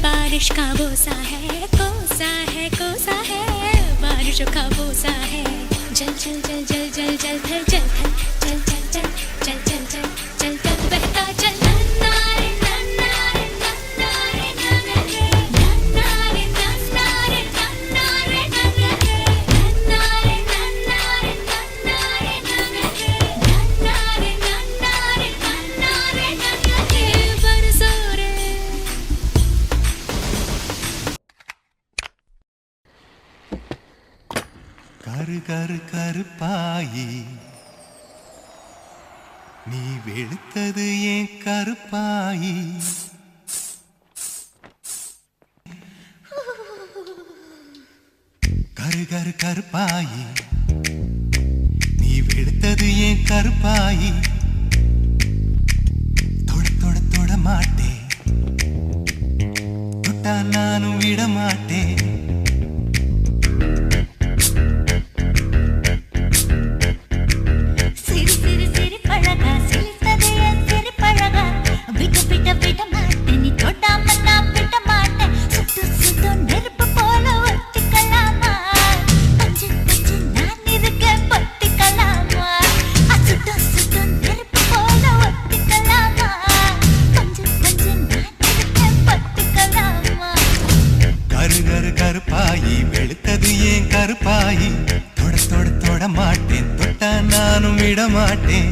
बारिश का बोसा है, कोसा है, कोसा है, बारिशों का बोसा है। जल जल जल जल जल जल थल जल थल चल चल चल चल चल चल चल चल बहता चल नन्नारे नन्नारे नन्नारे नन्नारे नन्नारे नन्नारे नन्नारे नन्नारे नन्नारे नन्नारे नन्नारे नन्नारे नन्नारे नन्नारे नन्नारे बरसो रे। கரு கரு கருப்பாயி நீ வெளுத்தது ஏன் கருப்பாயி கரு கரு கருப்பாயி நீ வெளுத்தது ஏன் கருப்பாயி தொட தொட தொட மாட்டேன் தொட்டா நானும் விட மாட்டேன் கருப்பாயி வெளுத்தது ஏன் கருப்பாயி தொட தொட தொட மாட்டேன் தொட்டா நானும் விட மாட்டேன்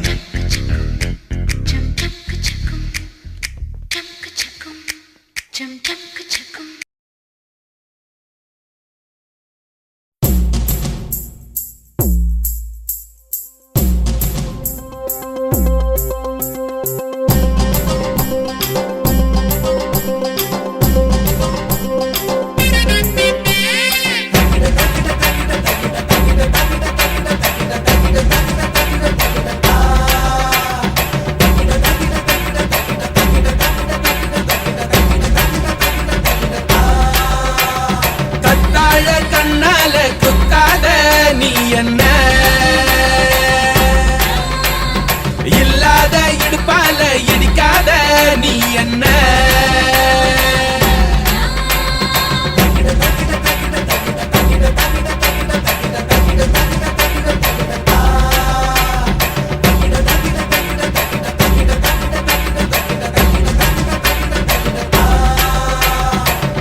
இல்லாத இடுப்பால இடிக்காத நீ என்ன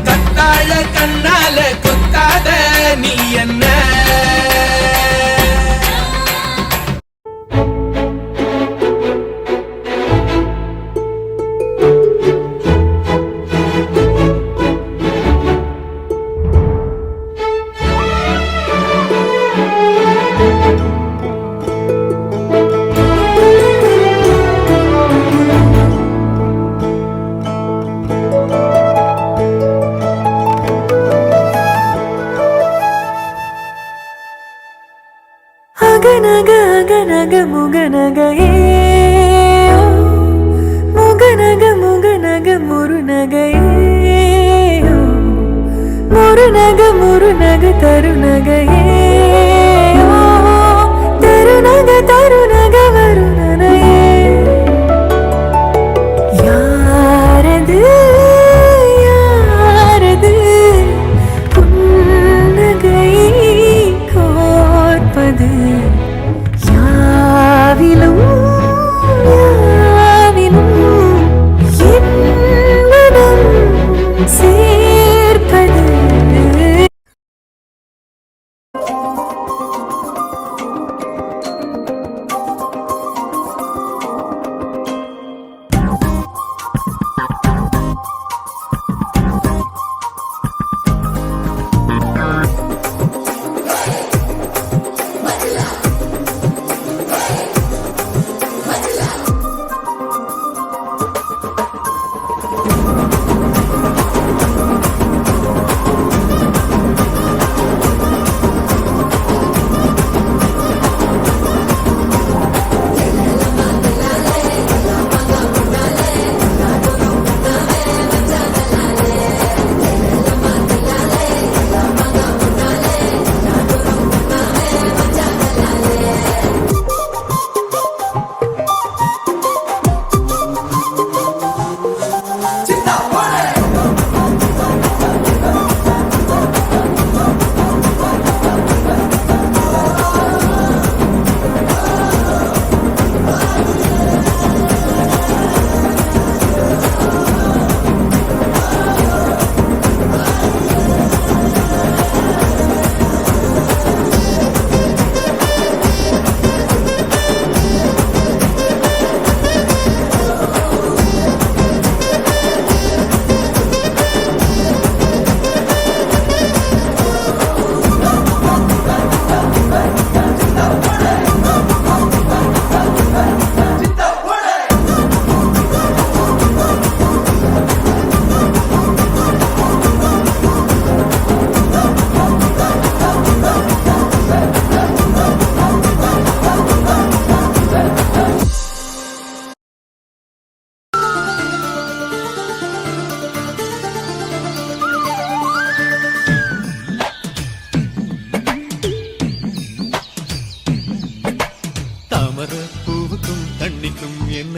கத்தாழ கண்ணால குத்தாத நீ என்ன அகநக அகநக முகநக ஏ முகநக முகநக முருநக ஏ முருநக முருநக தருநக ஏ தருநக தருநக வருணன யாரது யாரது புன்னகை கோர்ப்பது யாவிலும்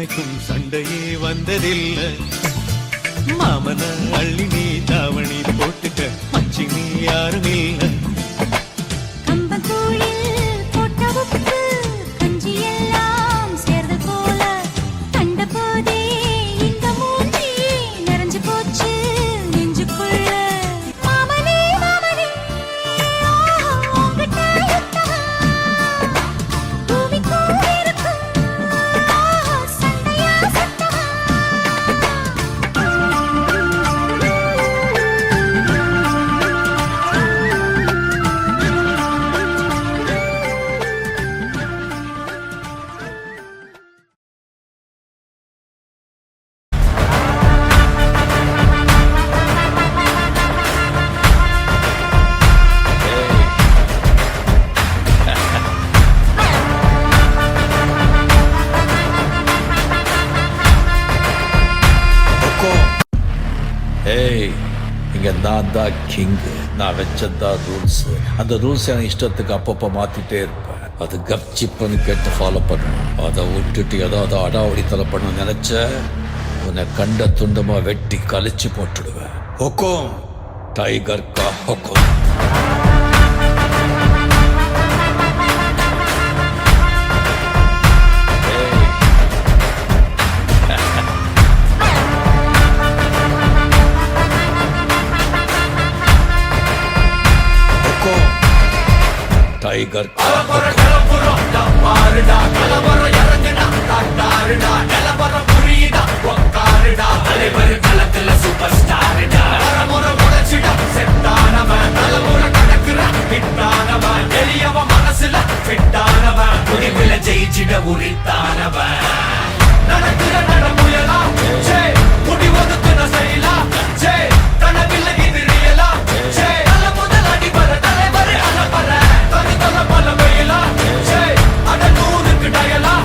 என்னைக்கும் சண்டையே வந்ததில்லை. மாமன அள்ளி நீ தாவணி போட்டுக்க மச்சி நீ யாரும் இல்லை. கம்பங்கூழில் போட்ட உப்பு கஞ்சி எல்லாம் சேர்ந்து போல கண்ட போதே இந்த மூஞ்சி நிறைஞ்சு போச்சு நெஞ்சுக்குள்ள. மாமனே மாமனே உங்கிட்ட யுத்தமா பூமிக்கும் இருக்கும் சண்டையா சத்தமா. ஏய், இங்க நான் தான் கிங்கு. நான் வச்சதான் ரூல்ஸ். அந்த ரூல்ஸ் என் இஷ்டத்துக்கு அப்பப்போ மாத்திட்டே இருப்பேன். அது கப்சிப்புன்னு கேட்டு ஃபாலோ பண்ணணும். அதை விட்டுட்டு ஏதாவது அடாவடித்தலை பண்ண நினைச்ச உன்னை கண்ட துண்டமா வெட்டி கழிச்சு போட்டுடுவேன். ஹொக்கோம், டைகர் கா ஹொக்கோம். டைகர் ஜெயிச்சிட உரித்தானவன் நடக்கிற நடமுயலா முடிவதுக்கு செய்யலா கனவில்ல இது ரியலா நல்ல முதல் அடிபர தலைவர் அலப்பற தனி தல பல வெயிலா அட நூறுக்கு டயலா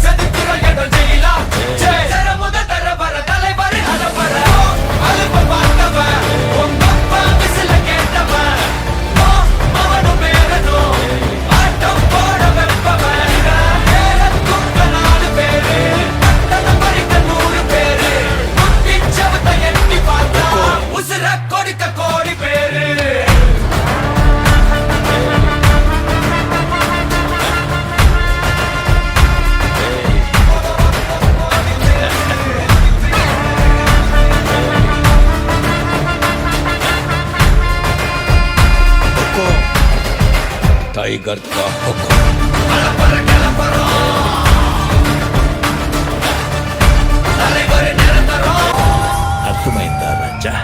செதுக்கிற இடம் ஜெயிலா முத தர வர தலைவர் அலப்பற அலுப்ப பார்த்தவன் உங்க அப்பா விசில கேட்டவன் அவனும் பேரனும் ஆட்டம் போட வெப்பவன் பேரத்துக்க 4 பேரு தன பறிக்க 100 பேரு குட்டி சவத்தை எட்டி பார்த்தா உசுர கொடுக்க கோடி பேரு. டைகர் கா ஹொக்கோம். தலைவர் நிரந்தரம் அர்த்தமைந்தா ராஜா?